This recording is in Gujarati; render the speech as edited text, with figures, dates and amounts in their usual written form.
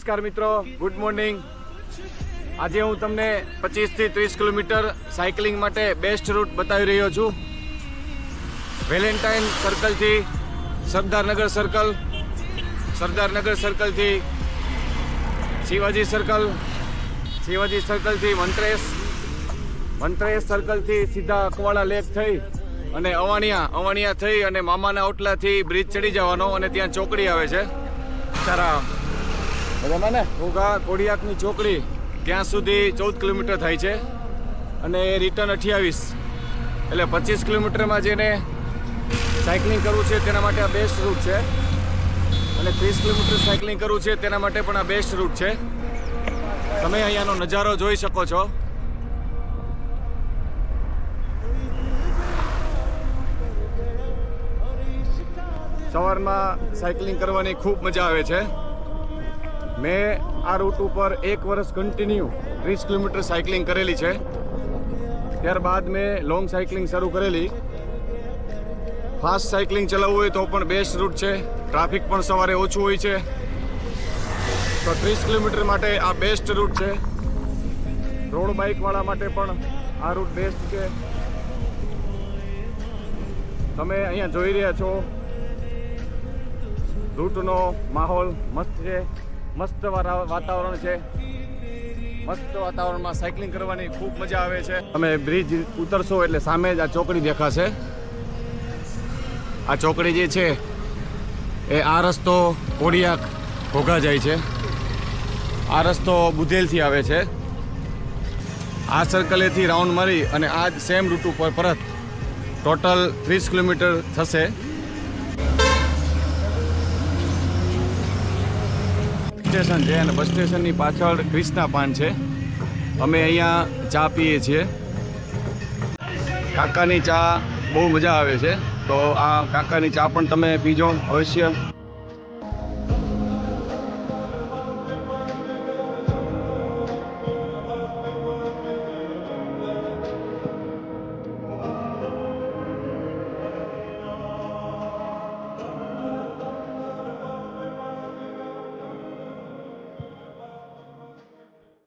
નમસ્કાર મિત્રો, ગુડ મોર્નિંગ. આજે હું તમને 25 થી 30 કિલોમીટર સાયકલિંગ માટે બેસ્ટ રૂટ બતાવી રહ્યો છું. વેલેન્ટાઇન સર્કલથી સરદારનગર સર્કલથી શિવાજી સર્કલથી મંત્રેશ સર્કલથી સીધા અકવાડા લેક થઈ અને અવાણિયા થઈ અને મામાના ઓટલાથી બ્રિજ ચડી જવાનો અને ત્યાં ચોકડી આવે છે તારા બરાબર ને ઘોઘા કોડિયાકની ચોકડી, ત્યાં સુધી 14 કિલોમીટર થાય છે અને રિટર્ન 28, એટલે 25 કિલોમીટરમાં જેને સાયકલિંગ કરવું છે તેના માટે આ બેસ્ટ રૂટ છે અને 30 કિલોમીટર સાયકલિંગ કરવું છે તેના માટે પણ આ બેસ્ટ રૂટ છે. તમે અહીંયાનો નજારો જોઈ શકો છો. સવારમાં સાયકલિંગ કરવાની ખૂબ મજા આવે છે. મેં આ રૂટ ઉપર 1 વર્ષ કન્ટિન્યુ 30 કિલોમીટર સાયકલિંગ કરેલી છે. ત્યારબાદ મેં લોંગ સાયકલિંગ શરૂ કરેલી. ફાસ્ટ સાયકલિંગ ચલાવવું હોય તો પણ બેસ્ટ રૂટ છે. ટ્રાફિક પણ સવારે ઓછું હોય છે, તો 30 કિલોમીટર માટે આ બેસ્ટ રૂટ છે. રોડ બાઇકવાળા માટે પણ આ રૂટ બેસ્ટ છે. તમે અહીંયા જોઈ રહ્યા છો રૂટનો માહોલ મસ્ત છે, મસ્ત વાતાવરણ છે. મસ્ત વાતાવરણમાં સાયકલિંગ કરવાની ખૂબ મજા આવે છે. તમે બ્રિજ ઉતરશો એટલે સામે જ આ ચોકડી દેખાશે. આ ચોકડી જે છે એ આ રસ્તો કોડિયાક ઘોઘા જાય છે, આ રસ્તો બુધેલથી આવે છે. આ સર્કલેથી રાઉન્ડ મારી અને આ જ સેમ રૂટ ઉપર પરત ટોટલ 30 કિલોમીટર થશે. સ્ટેશન છે અને બસ સ્ટેશનની પાછળ ક્રિષ્ના પાન છે. અમે અહીંયા ચા પીએ છીએ. કાકાની ચા બહુ મજા આવે છે, તો આ કાકાની ચા પણ તમે પીજો અવશ્ય.